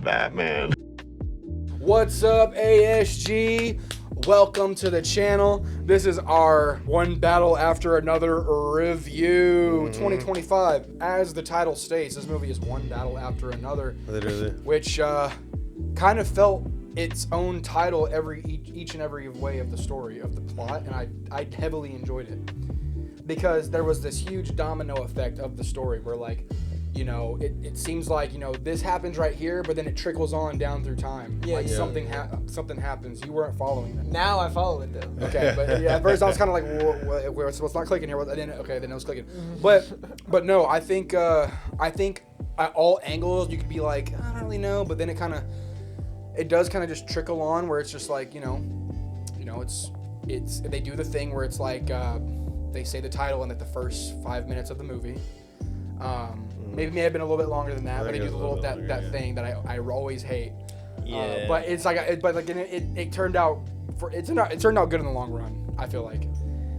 Batman. What's up, ASG? Welcome to the channel. This is our One Battle After Another review 2025. As the title states, this movie is One Battle After Another. Literally. Which kind of felt its own title each and every way of the story, of the plot, and I heavily enjoyed it. Because there was this huge domino effect of the story where, like, you know, it seems like, you know, this happens right here, but then it trickles on down through time. Yeah, like yeah. something happens. You weren't following that. Now I follow it though. Okay, but yeah, at first I was kind of like, where it's not clicking here. Then it was clicking. But no, I think at all angles you could be like, I don't really know, but then it does kind of just trickle on where it's just like, you know, it's they do the thing where it's like they say the title in like the first 5 minutes of the movie. Maybe it may have been a little bit longer than that, but they do the little that thing that I always hate. Yeah. But it's like it turned out it turned out good in the long run. I feel like.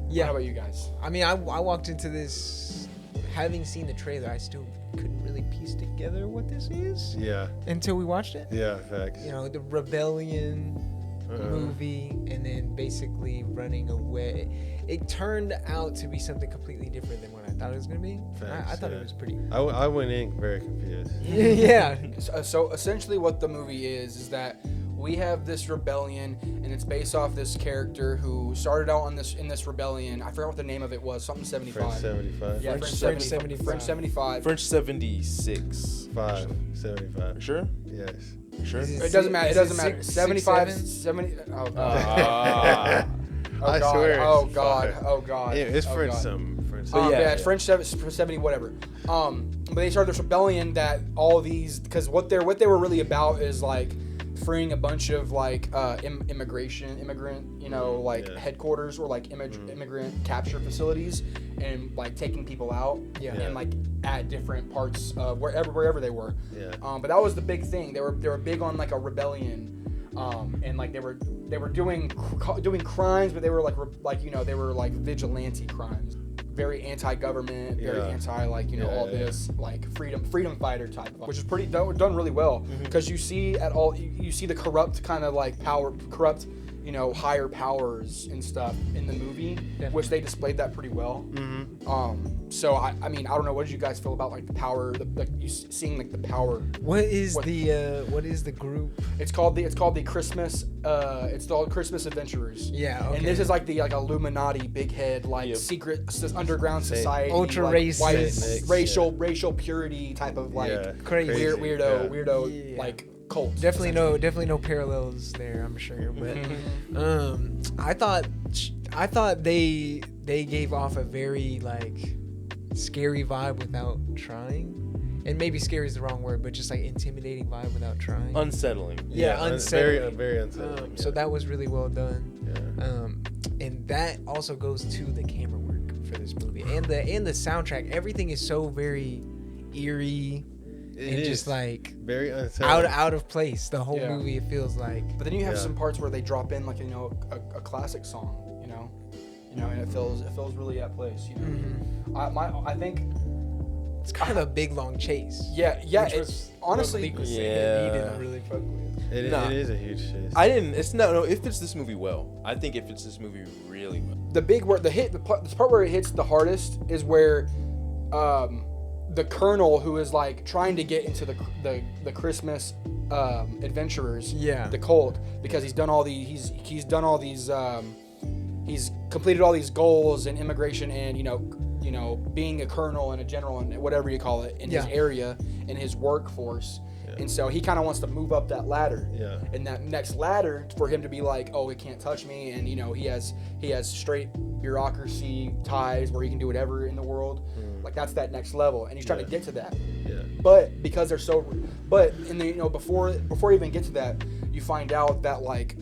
Yeah. How about you guys? I mean, I walked into this having seen the trailer. I still couldn't really piece together what this is. Yeah. Until we watched it. Yeah, facts. You know, the rebellion movie, and then basically running away. It turned out to be something completely different than what I thought it was gonna be. I thought it was pretty. I went in very confused. Yeah. So essentially, what the movie is that we have this rebellion, and it's based off this character who started out in this rebellion. I forgot what the name of it was. Something 75. French 75. Yeah, French 75. French 75. French 76. 75. Sure? Yes. Sure? It doesn't matter. It doesn't matter. 75, 70. Oh god. I swear. Oh god. Yeah, it's oh, French God. something. French Yeah, something. it's French 70, whatever. But they started this rebellion that all these, because what they were really about is like freeing a bunch of like immigrant, you know, like headquarters or like immigrant capture facilities, and like taking people out, and like at different parts of wherever they were. Yeah. But that was the big thing. They were big on like a rebellion. And like they were doing crimes, but they were like you know, they were like vigilante crimes, very anti-government, very anti all this like freedom fighter type, which is pretty done really well, because you see the corrupt kind of like corrupt, you know, higher powers and stuff in the movie, which they displayed that pretty well. So I mean, I don't know, what did you guys feel about like the power, seeing like the power? What is the group? It's called the Christmas. It's called Christmas Adventurers. Yeah. Okay. And this is like the Illuminati, big head, like secret underground society, ultra like, racist, white, racial purity type of like crazy weirdo like cult. Definitely no parallels there, I'm sure. But I thought they gave off a very like scary vibe without trying. And maybe scary is the wrong word, but just like intimidating vibe without trying. Unsettling. Yeah, unsettling. Very unsettling. So that was really well done. Yeah. And that also goes to the camera work for this movie, and the soundtrack. Everything is so very eerie and just like very unsettling. out of place. The whole movie, it feels like. But then you have some parts where they drop in like, you know, a classic song, you know, and it feels really at place. You know, I think. It's kind of a big long chase. Yeah. It's honestly. He didn't really fuck with. It is a huge chase. It fits this movie well. I think it fits this movie really well. The big word, the part where it hits the hardest is where the colonel, who is like trying to get into the Christmas adventurers, the cult, because he's done all these he's completed all these goals in immigration and you know, being a colonel and a general and whatever you call it in his area, in his workforce. And so he kind of wants to move up that ladder. Yeah. And that next ladder for him to be like, oh, it can't touch me. And, you know, he has straight bureaucracy ties where he can do whatever in the world. Like, that's that next level. And he's trying to get to that. Yeah. But because they're so, you know, before you even get to that, you find out that like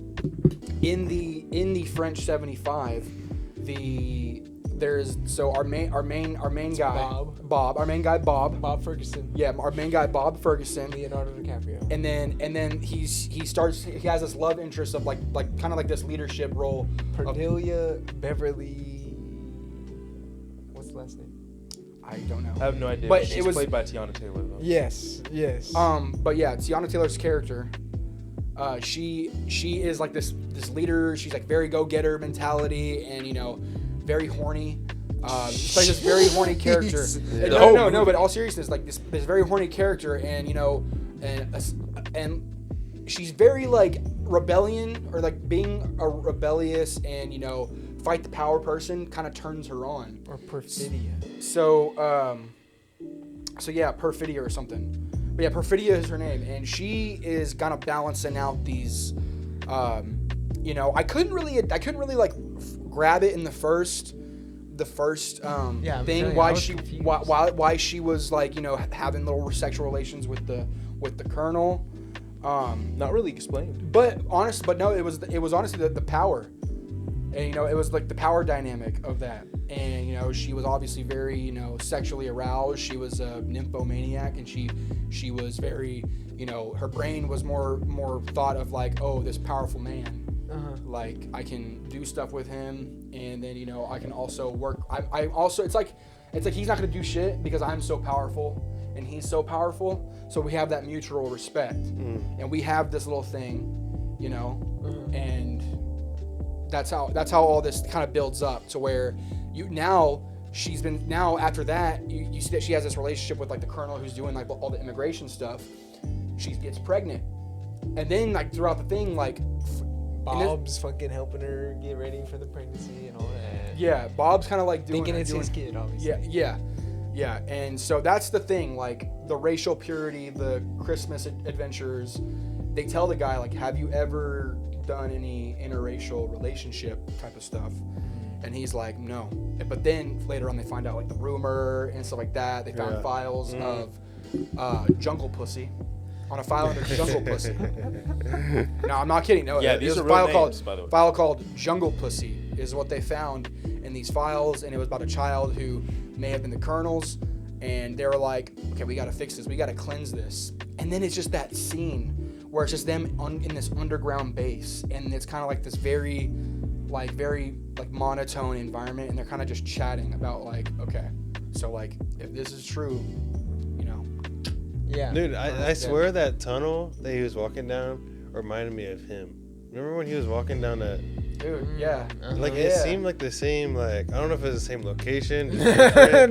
in the French 75, our main guy Bob Ferguson. Yeah, our main guy Bob Ferguson, Leonardo DiCaprio. and then he has this love interest of like kind of like this leadership role. Cordelia Beverly. What's the last name? I don't know. I have no idea. But She's it was- played by Tiana Taylor though. Yes. But yeah, Tiana Taylor's character, she is like this leader. She's like very go-getter mentality, and very horny. It's like this very horny character. No. But all seriousness, like this very horny character, and and she's very like rebellion, or like being a rebellious and fight the power person kind of turns her on. Or perfidia. So yeah, Perfidia or something. But yeah, Perfidia is her name, and she is kind of balancing out these. I couldn't really like grab it in the first I'm thing. telling you, I Why was she confused. why she was like having little sexual relations with the colonel. Not really explained. But no, it was honestly the power, and it was like the power dynamic of that, and she was obviously very sexually aroused. She was a nymphomaniac, and she was very her brain was more thought of like, oh, this powerful man, like I can do stuff with him, and then I can also work. I also it's like he's not gonna do shit because I'm so powerful and he's so powerful, so we have that mutual respect, and we have this little thing, and that's how all this kind of builds up to where after that you see that she has this relationship with like the colonel who's doing like all the immigration stuff. She gets pregnant, and then like throughout the thing, like Bob's fucking helping her get ready for the pregnancy and all that. yeah, Bob's kind of like Thinking it's his kid, obviously. Yeah, and so that's the thing, like the racial purity, the Christmas adventures. They tell the guy like, have you ever done any interracial relationship type of stuff? And he's like, no. But then later on they find out like the rumor and stuff like that. They found files of jungle pussy. On a file under Jungle Pussy. No, I'm not kidding. No, Yeah, it these was are a file real names, by the way. file called Jungle Pussy is what they found in these files, and it was about a child who may have been the colonel's, and they were like, okay, we got to fix this. We got to cleanse this. And then it's just that scene where it's just them in this underground base, and it's kind of like this very monotone environment, and they're kind of just chatting about like, okay, so like if this is true, Yeah. Dude, I swear that tunnel that he was walking down reminded me of him. Remember when he was walking down that? dude, yeah. Like it seemed like the same. Like I don't know if it was the same location.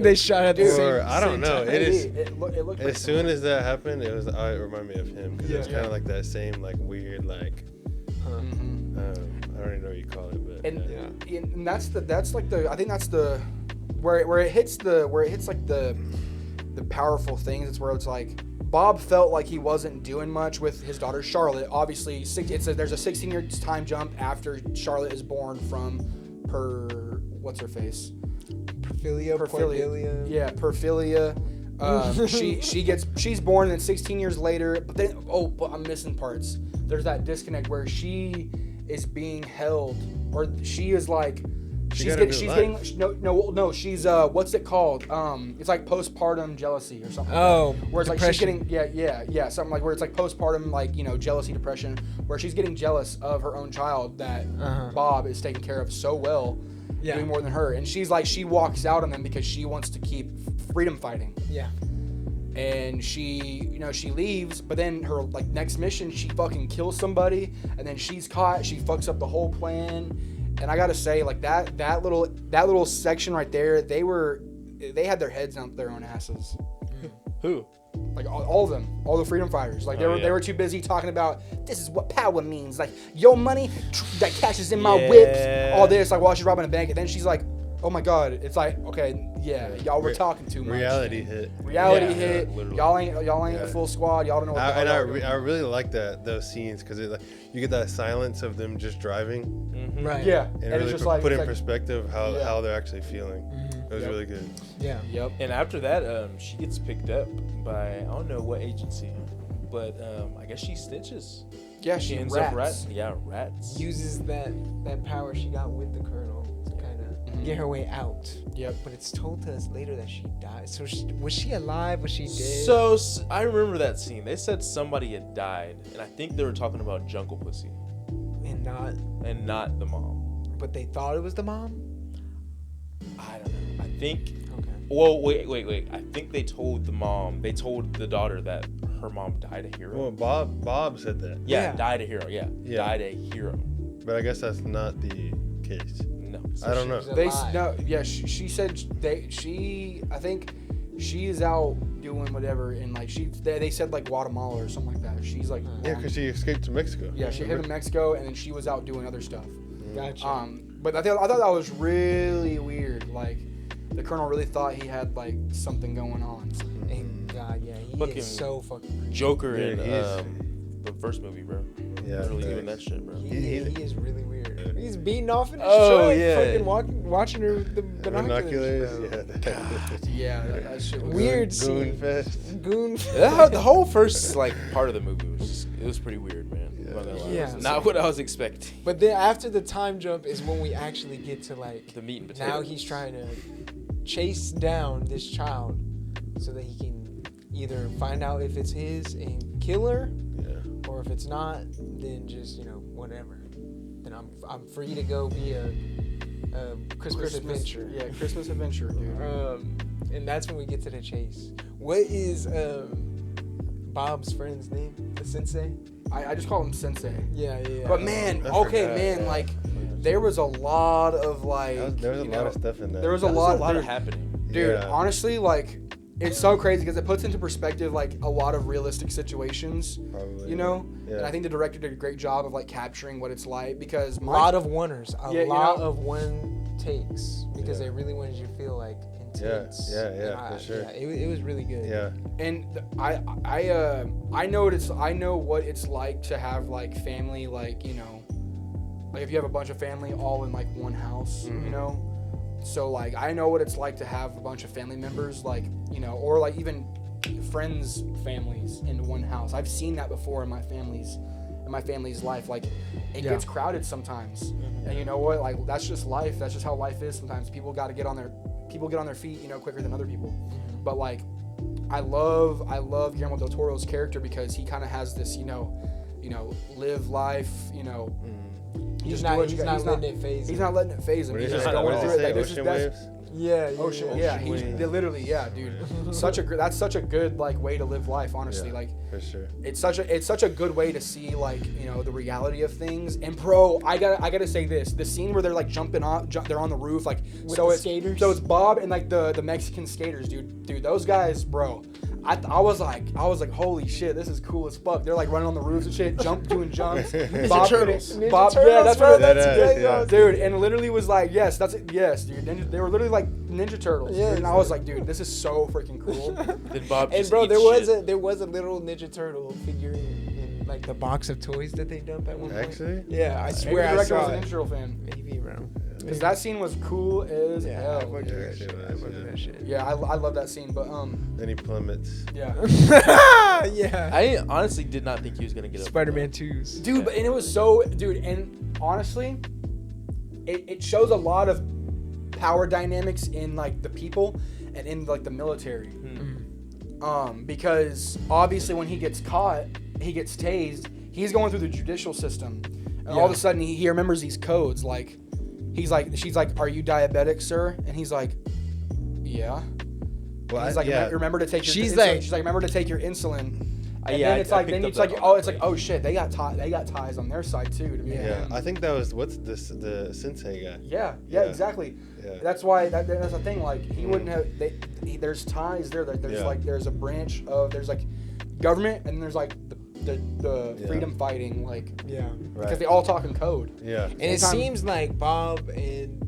They shot at the Or same. I don't know. Maybe. It is. It looked As soon as that happened, it reminded me of him because it was kind of like that same like weird like. I don't even know what you call it, but and that's like the I think that's the where it hits like the powerful things. It's where it's like Bob felt like he wasn't doing much with his daughter Charlotte. Obviously, there's a 16-year time jump after Charlotte is born from what's her face? Perfilia. Yeah, Perfilia. She's born, and then 16 years later. But then but I'm missing parts. There's that disconnect where she is being held, or she is like. She's getting what's it called? It's like postpartum jealousy or something. Oh, where it's depression. like she's getting something like where it's like postpartum like jealousy, depression, where she's getting jealous of her own child that Bob is taking care of so well, doing more than her, and she's like she walks out on them because she wants to keep freedom fighting. Yeah. And she leaves, but then her like next mission she fucking kills somebody, and then she's caught. She fucks up the whole plan. And I gotta say, like that little section right there, they had their heads out their own asses. Who? Like all of them, all the freedom fighters. Like they were too busy talking about this is what power means. Like your money that cashes in my whips, all this. Like while she's robbing a bank, and then she's like, oh my god, it's like okay, y'all were talking too much. Reality hit. Hit. Y'all ain't a full squad. Y'all don't know what the hell y'all doing. I really like those scenes because you get that silence of them just driving. Right. Yeah, And and really it's just like put in it's like, perspective how they're actually feeling. It was really good. Yeah. Yep. And after that, she gets picked up by I don't know what agency, but I guess she snitches. Yeah, She ends rats. up rats. Uses that power she got with the colonel to kind of get her way out. Yep. But it's told to us later that she died. So was she alive? Was she dead? So I remember that scene. They said somebody had died, and I think they were talking about Jungle Pussy and not the mom. But they thought it was the mom. I don't know. I think Okay. Well, wait. I think they told the daughter that her mom died a hero. Well, Bob said that. Yeah, died a hero. Yeah, died a hero. But I guess that's not the case. No. I don't know. She said I think she's out doing whatever, and like they said like Guatemala or something like that. She's like because she escaped to Mexico. Yeah, she hit in Mexico, and then she was out doing other stuff. Gotcha. But I thought that was really weird. Like the colonel really thought he had like something going on. And God, yeah, he Fucking is so fucking crazy. Joker Yeah, in he is. the first movie, bro. Yeah, Really thanks. doing that shit, bro. He is really weird. He's beating off in his Oh, truck, yeah. fucking watching her with the binoculars. Binoculars. Yeah, that shit was Weird Goon scene. fest. Goon. The whole first like part of the movie was pretty weird, man. I'm not gonna lie. Yeah. It was not what I was expecting. But then after the time jump is when we actually get to like The meat and potatoes. now he's trying to chase down this child so that he can either find out if it's his and kill her, Yeah. or if it's not, then just whatever. Then I'm free to go be a Christmas adventure. Yeah, Christmas adventure, dude. And that's when we get to the chase. What is Bob's friend's name? The sensei? I just call him Sensei. Yeah. But man, I okay, forgot, man, yeah. like there was a lot of like There was a lot of stuff in there. there was a There's lot of happening. dude. Yeah. Honestly, like it's so crazy because it puts into perspective like a lot of realistic situations, Probably. you know. Yeah. And I think the director did a great job of like capturing what it's like because A lot of oneers. Yeah, Lot of one takes because Yeah. they really wanted you to feel like intense. Yeah, And for sure. Yeah, it was really good. Yeah. And I know what it's like to have like family, like like if you have a bunch of family all in like one house, so like I know what it's like to have a bunch of family members like or like even friends families in one house. I've seen that before in my family's life. Like it gets crowded sometimes, and you know what, like that's just life. That's just how life is. Sometimes people got to get on their feet quicker than other people. But like I love Guillermo del Toro's character because he kind of has this live life, He's just not do what you got- letting it phase He's him. not letting it phase him. What He's did just he going say? through it. Like, this is Ocean best. waves? Yeah. Ocean, yeah, they literally, yeah, dude. That's such a good like way to live life, honestly. Yeah, like for sure. it's such a good way to see like the reality of things. And bro, I gotta say this: the scene where they're like jumping off, they're on the roof, like With so the it's skaters? so it's Bob and like the Mexican skaters, dude. Those guys, bro. I was like, holy shit, this is cool as fuck. They're like running on the roofs and shit, doing jumps. Bob, Turtles. Ninja Bob, Turtles, yeah, that's bro, what that's great, yeah. dude. And it literally was like, yes, that's it, yes, dude. They were literally like Ninja Turtles. Yeah, dude. And I was like, dude, this is so freaking cool. Then Bob And just bro, eats there was a little Ninja Turtle figure in like the box of toys that they dump at one point. Actually? Yeah, I Maybe swear the I director saw was an it. Ninja Turtle fan. Maybe, bro. Because that scene was cool as Yeah, I hell. fuck with Yeah, that actually shit. was, I fuck with yeah. that shit. Yeah, I love that scene, but Then he plummets. yeah. Yeah. I honestly did not think he was gonna get up. Spider-Man 2s. Dude, but and it was so, dude, and honestly, it shows a lot of power dynamics in like the people and in like the military. Because obviously when he gets caught, he gets tased. He's going through the judicial system, and all of a sudden he remembers these codes. Like, she's like, "Are you diabetic, sir?" And he's like, "Yeah." Well, He's like, "Remember to take your." She's insulin." like- She's like, "Remember to take your insulin." And Yeah, then it's I like, picked then up it's like, that oh, one. it's like, oh shit, they got ties on their side too. To me. Yeah, I think that was the sensei guy. Yeah, Yeah. exactly. Yeah. That's why that's the thing. Like he wouldn't have. There's ties there. There's Yeah. like there's a branch of there's like government and there's like the Yeah. freedom fighting like Yeah. because Right. they all talk in code. Yeah. And it Sometimes- seems like Bob and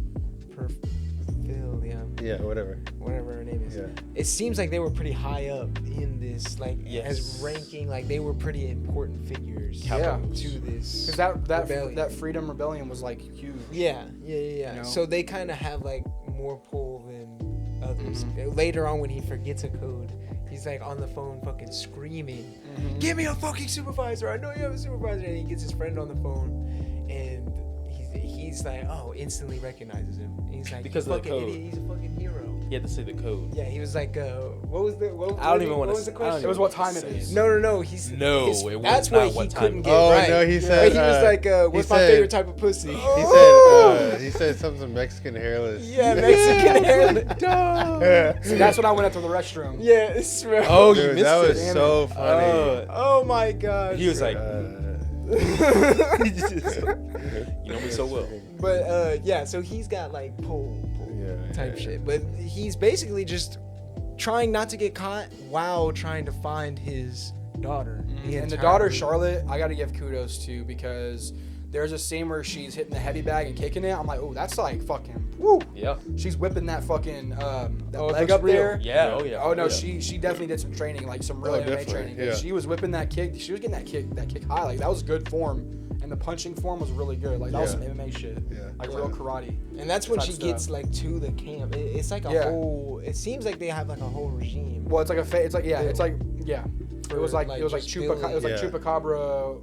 Yeah, whatever. whatever her name is. Yeah. It seems like they were pretty high up in this, like Yes. as ranking, like they were pretty important figures Yeah. to this. Because rebellion. that freedom rebellion was like huge. Yeah. You know? So they kind of have like more pull than others. Later on, when he forgets a code, he's like on the phone, fucking screaming, "Give me a fucking supervisor! I know you have a supervisor!" And he gets his friend on the phone, and he's like, oh, instantly recognizes him. And he's like, Because "You of the fucking code. idiot! He's a fucking hero." He had to say the code. Yeah, he was like, what was the? What, I don't even what want was the to. question? It was what time it is. No. it was That's not what he what time. couldn't get Oh, right. no, he said, But he was like, what's my said- favorite type of pussy? He said something Mexican hairless. Yeah, Mexican hair. See, that's when I went up to the restroom. Yeah, it smells. Oh, you Dude, missed that it. was so funny. Oh my god. He was like, you know me so well. But yeah, so he's got like pull type shit. But he's basically just trying not to get caught while trying to find his daughter. And the daughter, Charlotte, I got to give kudos to, because there's a scene where she's hitting the heavy bag and kicking it. I'm like, oh, that's like fucking, woo. Yeah. She's whipping that fucking that Oh, it leg looks up real. there. Yeah. Oh yeah. Oh no, yeah. she definitely did some training, like some real MMA definitely, training. yeah. She was whipping that kick. She was getting that kick high. Like that was good form, and the punching form was really good. Like that was some MMA shit. Yeah. Like real karate. And that's when type she stuff. gets like to the camp. It's like a whole. It seems like they have like a whole regime. Well, it's like it's like it's like yeah. It was like just Chupacabra. It was like Yeah. Chupacabra.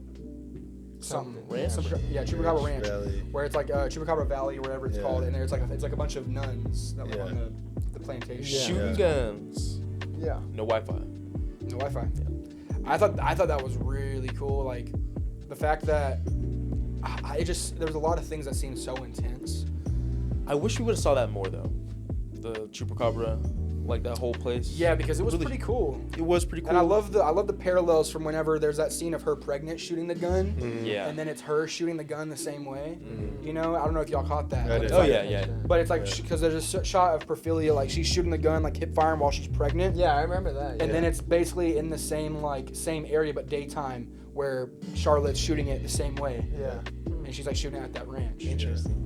Something. Ranch? Chupacabra Ranch. Valley. Where it's like Chupacabra Valley or whatever it's Yeah. called, and there's like it's like a bunch of nuns that live on the plantation. Shooting Yeah. guns. Yeah. No Wi-Fi. No Wi-Fi. I thought that was really cool. Like the fact that there was a lot of things that seemed so intense. I wish we would have saw that more though. The Chupacabra, like that whole place. Yeah, because it was Really- pretty cool. It was pretty cool. And I love the parallels from whenever there's that scene of her pregnant shooting the gun, Yeah. and then it's her shooting the gun the same way. You know, I don't know if y'all caught that. I but did. it's Oh like- yeah. But it's like because there's a shot of Perfilia, like she's shooting the gun, like hip firing while she's pregnant. Yeah, I remember that. And then it's basically in the same area but daytime, where Charlotte's shooting it the same way, yeah. and she's like shooting it at that ranch. Interesting.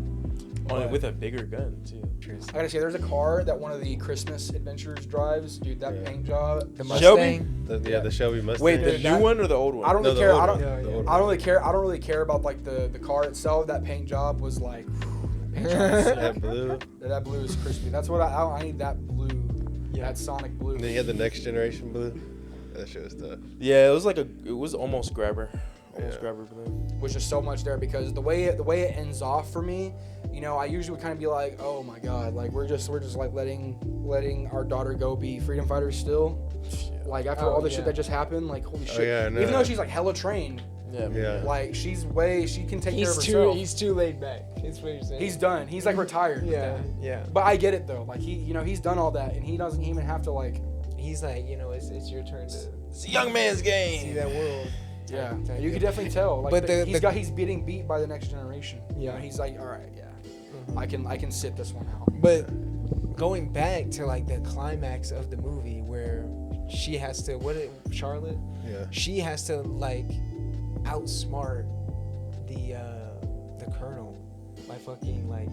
On it with a bigger gun too. I gotta say, there's a car that one of the Christmas adventures drives, dude. That paint job. The Shelby? Mustang. The Shelby Mustang. Wait, the Dude, new that- one or the old one? I don't No, really the care. old I don't. one. The old I don't one. really care. I don't really care about like the car itself. That paint job was like. Paint job is That sick. blue. That blue is crispy. That's what I need. That blue. Yeah. That Sonic blue. And then you had the next generation blue. That shit was tough. Yeah, it was almost grabber. Almost Yeah. grabber blue. Was just so much there because the way it ends off for me, you know, I usually would kind of be like, oh my god, like we're just like letting our daughter go be freedom fighters still, like after all the shit that just happened, like holy shit. yeah, I know. Even though she's like hella trained, Yeah. Yeah. like she can take care of He's herself. he's too laid back. That's what you're saying. He's done. He's like retired. with Yeah, that. yeah. But I get it though. Like he's done all that, and he doesn't even have to like. He's like, it's your turn to It's a young man's see game. that world. Yeah, type you deal. could definitely tell. Like, But he's being beat by the next generation. You know, Yeah. he's like, all right, yeah, I can sit this one out. But going back to like the climax of the movie where she has to Charlotte? Yeah. She has to like outsmart the colonel by fucking like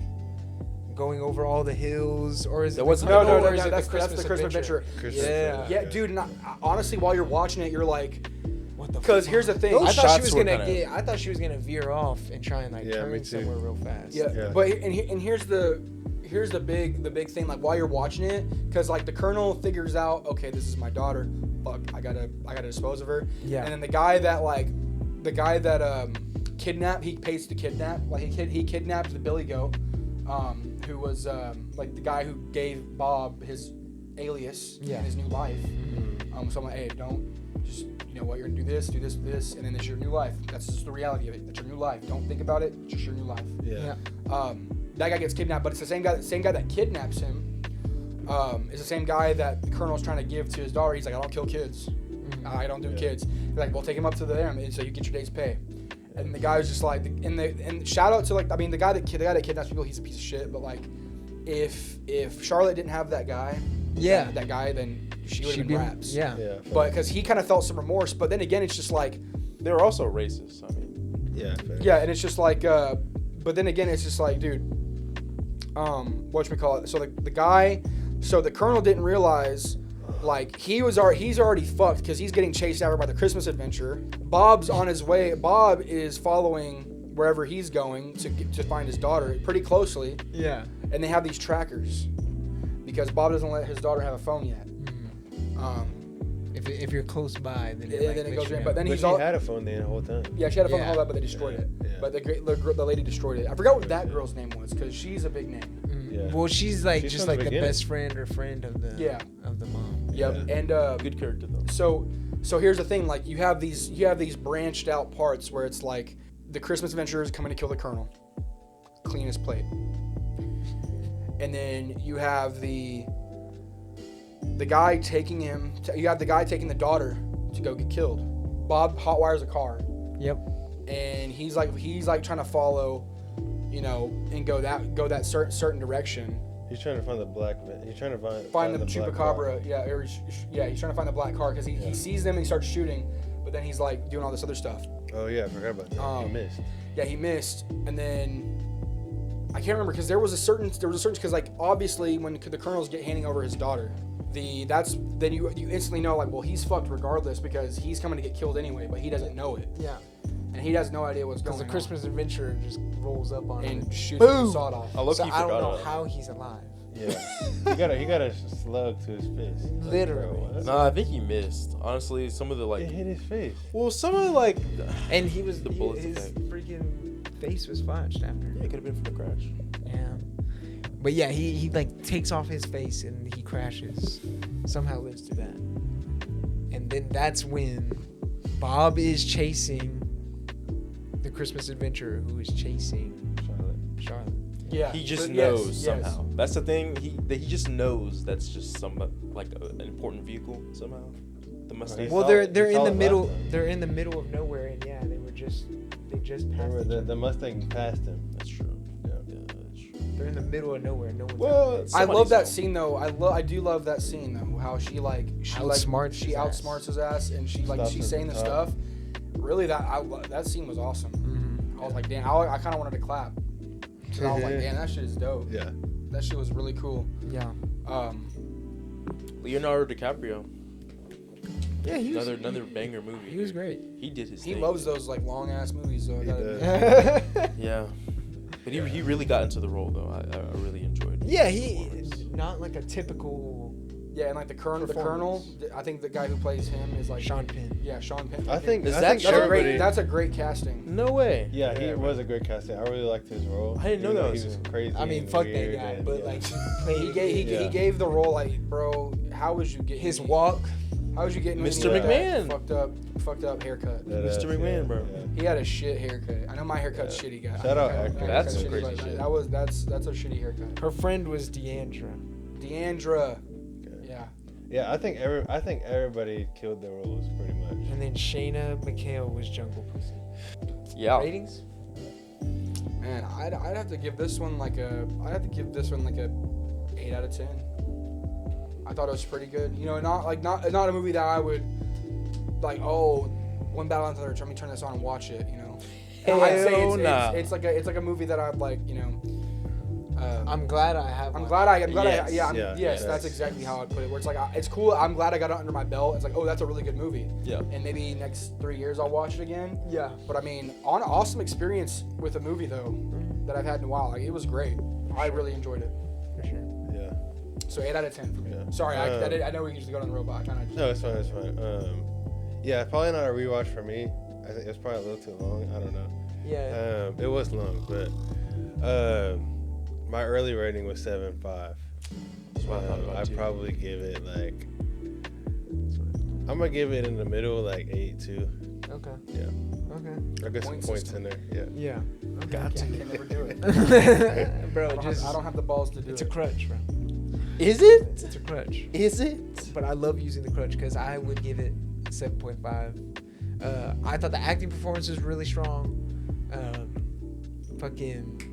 going over all the hills, or is it That wasn't the the colonel, goal. or is it that's the the Christmas adventure. Christmas Yeah. adventure. Yeah, dude. And honestly, while you're watching it, you're like, What the? because fuck? here's the thing. I thought she shots was were gonna kinda- I thought she was gonna veer off and try and like Yeah, me turn too. somewhere real fast. Yeah, Yeah. but and here's the big thing. Like while you're watching it, because like the colonel figures out, okay, this is my daughter. Fuck, I gotta dispose of her. Yeah. And then the guy that kidnapped, he pays to kidnap. Like he kidnapped the Billy Goat, who was like the guy who gave Bob his alias Yeah. and his new life. So I'm like, hey, don't just, you know what, you're gonna do this, and then it's your new life. That's just the reality of it. That's your new life. Don't think about it. It's just your new life. Yeah. That guy gets kidnapped, but it's the same guy that kidnaps him. Is the same guy that the colonel's trying to give to his daughter. He's like, I don't kill kids. I don't do kids. They're like, well, take him up to them, and so you get your day's pay. And the guy was just like, and shout out to like, I mean, the guy that kidnaps people, he's a piece of shit. But like, if Charlotte didn't have that guy, that guy, then she would have been raps. Yeah. Yeah. But because he kind of felt some remorse. But then again, it's just like, They were also racist. I mean, Yeah. fair. yeah, and it's just like, but then again, it's just like, dude, whatchamacallit? So the guy, so the colonel didn't realize, like, he's already fucked because he's getting chased after by the Christmas adventure. Bob's on his way. Bob is following wherever he's going to find his daughter pretty closely, Yeah. and they have these trackers because Bob doesn't let his daughter have a phone yet. If you're close by, then it, Yeah, like, then it makes goes you in, know. but then But he's she all. had a phone the whole time. Yeah, she had a phone Yeah. and all that, but they destroyed it. Yeah. But the lady destroyed it. I forgot what that girl's name was because she's a big name. Yeah. Yeah. Well, she's like She's just from the like the beginning. best friend or friend of the of the mom. Yep. Yeah. And Good character though. so here's the thing, like you have these branched out parts where it's like the Christmas Adventurers coming to kill the Colonel, clean his plate, and then you have the guy taking the daughter to go get killed. Bob hotwires a car, Yep. and he's like trying to follow, and go that certain direction. He's trying to find the black man. He's trying to Find the black car. chupacabra, he's trying to find the black car because he sees them and he starts shooting, but then he's like doing all this other stuff. Oh yeah, I forgot about that. He missed. Yeah, he missed, and then I can't remember because there was a certain because like obviously when the Colonel's handing over his daughter, then you instantly know like, well, he's fucked regardless because he's coming to get killed anyway, but he doesn't know it, Yeah. and he has no idea what's going Because on. the Christmas Adventurer just rolls up on him and shoots boom! the sawed off. I low-key So I don't forgot know about how he's alive. Yeah. he got a slug to his face. Like, Literally. bro, what? Nah, I think he missed. Honestly, some of the It hit his face. well, some of the like, And he was The bullets his effect. freaking face was fudged after. yeah, it could have been from the crash. Yeah. But yeah, he like takes off his face and he crashes. Somehow lives through that. And then that's when Bob is chasing the Christmas Adventurer who is chasing Charlotte. Yeah, He just but yes, knows yes. somehow. That's the thing. He just knows that's just some like an important vehicle somehow. The Mustang. Well, saw they're it. they're He in saw the it middle. last time. They're in the middle of nowhere, and yeah, they just passed. Remember, each the other. Mustang passed him. That's true. Yeah. Yeah, that's true. They're in the middle of nowhere. No one's Well, out there. I Somebody love that saw. scene though. I do love that scene though. How she Outsmarts his ass. outsmarts his ass, and she's Stops saying at the the top. stuff. Really, that scene was awesome. Mhm. I was like, damn. I kind of wanted to clap. 'Cause I was like, damn, that shit is dope. Yeah. That shit was really cool. Yeah. Leonardo DiCaprio. Yeah, he was Another banger movie. He was great. He did his He thing. loves those like long ass movies. So I He gotta does. admit. Yeah. But he really got into the role though. I really enjoyed. Yeah, his he performance. not like a typical Yeah, and like the Colonel. Performance. I think the guy who plays him is like Sean Penn. Yeah, Sean Penn. I think Is I that think that's a everybody. great. That's a great casting. No way. Yeah, he was a great casting. I really liked his role. I didn't know Even that though was he was him. crazy. I mean, and fuck that weird guy, and- but yeah. like He Yeah. gave the role like, bro. How would you get his walk. How was you getting Mr. with that McMahon. Fucked up haircut? That Mr. McMahon, bro. He had a shit haircut. I know my haircut's shitty, guy. Shout out My actor. haircut's That's shitty, crazy but shit. That's a shitty haircut. Her friend was Deandra. Deandra. Okay. Yeah. Yeah, I think everybody killed their roles pretty much. And then Shayna McHale was Jungle Pussy. Yeah. Ratings? Man, I'd have to give this one like a 8 out of 10. I thought it was pretty good. Not a movie that I would like. Oh, one battle after another. Let me turn this on and watch it. And I'd say Hell nah. it's like a movie that I'd like. I'm glad I have. I'm one. glad Yes. yes, Yeah. that's exactly how I'd put it. Where it's like, it's cool. I'm glad I got it under my belt. It's like, oh, that's a really good movie. Yeah. And maybe next 3 years I'll watch it again. Yeah. But I mean, awesome experience with a movie though that I've had in a while. Like, it was great. I really enjoyed it. For sure. Yeah. So 8 out of 10 for me. Yeah. Sorry, I know we usually go on the road, but I kind of. No, it's fine. It's fine. Yeah, probably not a rewatch for me. I think it's probably a little too long. I don't know. Yeah. It was long, but my early rating was 7.5. That's what I thought about I'd too. probably give it like. I'm gonna give it in the middle, like 8.2. Okay. Yeah, Okay. I got some Point points system. in there. Yeah. Yeah. Got to. I can never do it. Bro, I don't have the balls to do it's it. a crutch, bro. Is it? It's a crutch. Is it? But I love using the crutch because I would give it 7.5. I thought the acting performance was really strong.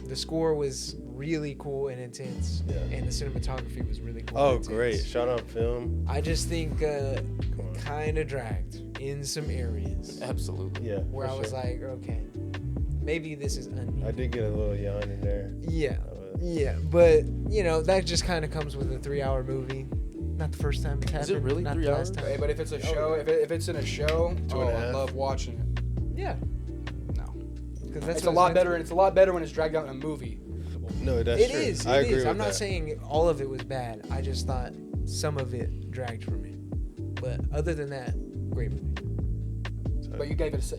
The score was really cool and intense, Yeah. and the cinematography was really cool. Oh, and great! intense. Shot on film. I just think Come on. kind of dragged in some areas Absolutely. Yeah. where for I was sure. like, okay, maybe this is unneeded. I did get a little yawn in there. Yeah, yeah, but that just kind of comes with a 3-hour movie. Not the first time it's happened. Is it really not 3 the last hours? time. Hey, but if it's a show, if it's in a show, 2.5. I love watching it. Yeah, No, because that's it's what a lot meant to better. be. And it's a lot better when it's dragged out in a movie. No, that's It true. is. I It agree is. with I'm not that. saying all of it was bad. I just thought some of it dragged for me. But other than that, great movie. But you gave it it's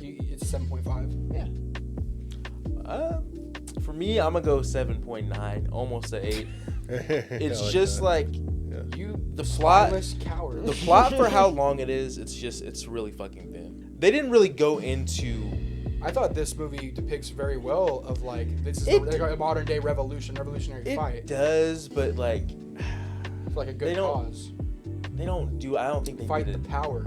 7.5. Yeah. For me, I'm gonna go 7.9, almost an 8. It's like just that. like You the plot. spineless coward. The plot for how long it is, it's really fucking thin. They didn't really go into. I thought this movie depicts very well of like this is It- a modern day revolutionary It fight does, but like for like a good they don't- cause. they don't do. I don't think they Fight did the it. power.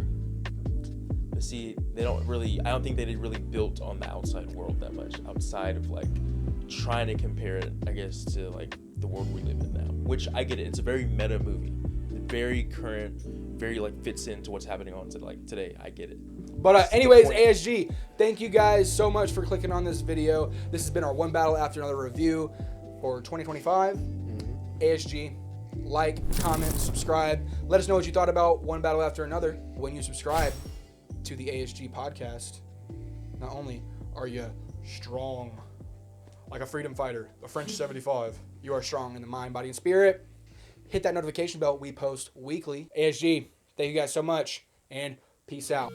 But see, they don't really. I don't think they did really built on the outside world that much. Outside of like trying to compare it, I guess, to like the world we live in now. Which I get it. It's a very meta movie, very current, very like fits into what's happening on to like today. I get it. But anyways, ASG, thank you guys so much for clicking on this video. This has been our One Battle After Another review for 2025. ASG, like, comment, subscribe. Let us know what you thought about One Battle After Another when you subscribe to the ASG podcast. Not only are you strong like a freedom fighter, a French 75, you are strong in the mind, body, and spirit. Hit that notification bell. We post weekly. ASG, thank you guys so much, and peace out.